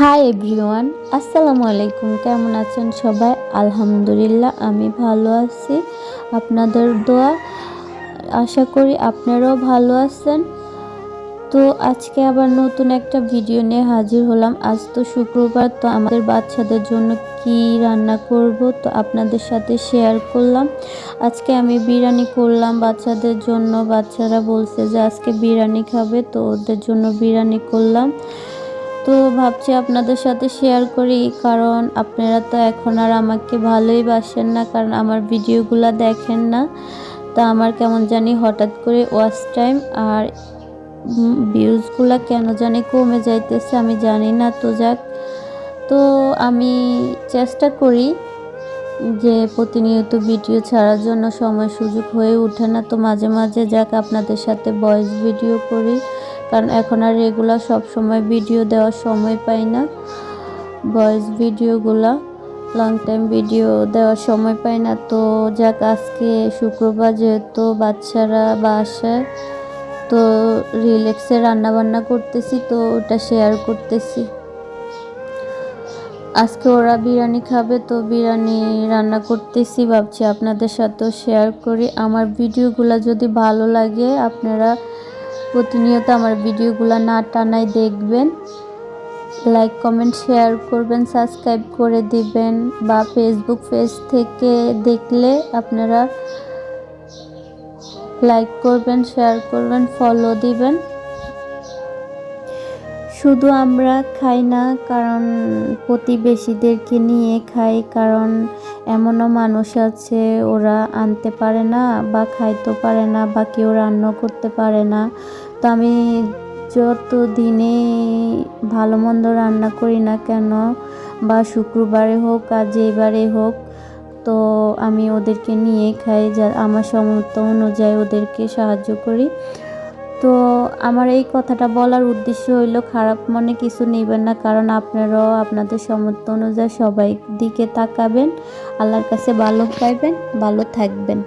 Hi everyone, আসসালামু আলাইকুম। কেমন আছেন সবাই? আলহামদুলিল্লাহ আমি ভালো আছি। আপনাদের দোয়া, আশা করি আপনারাও ভালো আছেন। তো আজকে আবার নতুন একটা ভিডিও নিয়ে হাজির হলাম। আজ তো শুক্রবার, তো আমাদের বাচ্চাদের জন্য কি রান্না করব তো আপনাদের সাথে শেয়ার করলাম। আজকে আমি বিরিয়ানি করলাম বাচ্চাদের জন্য। বাচ্চারা বলছে যে আজকে বিরিয়ানি খাবে, তো ওদের জন্য বিরিয়ানি করলাম। তো ভাবছি আপনাদের সাথে শেয়ার করি, কারণ আপনারা তো এখন আর আমাকে ভালোই বাসেন না, কারণ আমার ভিডিওগুলো দেখেন না। তো আমার কেমন জানি হঠাৎ করে ওয়াচ টাইম আর ভিউজগুলো কেন জানি কমে যাইতেছে, আমি জানি না। তো যাক, তো আমি চেষ্টা করি যে প্রতিনিয়ত ভিডিও ছাড়ার জন্য, সময় সুযোগ হয়ে ওঠে না। তো মাঝে মাঝে যাক আপনাদের সাথে ভয়েস ভিডিও করি, কারণ এখন আর রেগুলার সব সময় ভিডিও দেওয়ার সময় পাই না। ভয়েস ভিডিওগুলা লং টাইম ভিডিও দেওয়ার সময় পাই না। তো যাক, আজকে শুক্রবার যেহেতু বাচ্চারা বাসায়, তো রিল্যাক্সে রান্নাবান্না করতেছি, তো ওটা শেয়ার করতেছি। আজকে ওরা বিরিয়ানি খাবে, তো বিরিয়ানি রান্না করতেছি, ভাবছি আপনাদের সাথেও শেয়ার করি। আমার ভিডিওগুলো যদি ভালো লাগে, আপনারা প্রতিনিয়ত আমার ভিডিওগুলো না টানাই দেখবেন, লাইক কমেন্ট শেয়ার করবেন, সাবস্ক্রাইব করে দিবেন। বা ফেসবুক পেজ থেকে দেখলে আপনারা লাইক করবেন, শেয়ার করবেন, ফলো দিবেন। শুধু আমরা খাই না, কারণ প্রতিবেশীদেরকে নিয়ে খাই, কারণ এমনও মানুষ আছে ওরা আনতে পারে না বা খাইতে পারে না বা কেউ রান্না করতে পারে না। তো আমি যত দিনে ভালো মন্দ রান্না করি না কেন, বা শুক্রবারে হোক আর যেবারে হোক, তো আমি ওদেরকে নিয়ে খাই, যা আমার সামর্থ্য অনুযায়ী ওদেরকে সাহায্য করি। তো আমার এই কথাটা বলার উদ্দেশ্য হইল, খারাপ মনে কিছু নেবেন না, কারণ আপনারাও আপনাদের সামর্থ্য অনুযায়ী সবাই দিকে তাকাবেন, আল্লাহর কাছে ভালো পাইবেন, ভালো থাকবেন।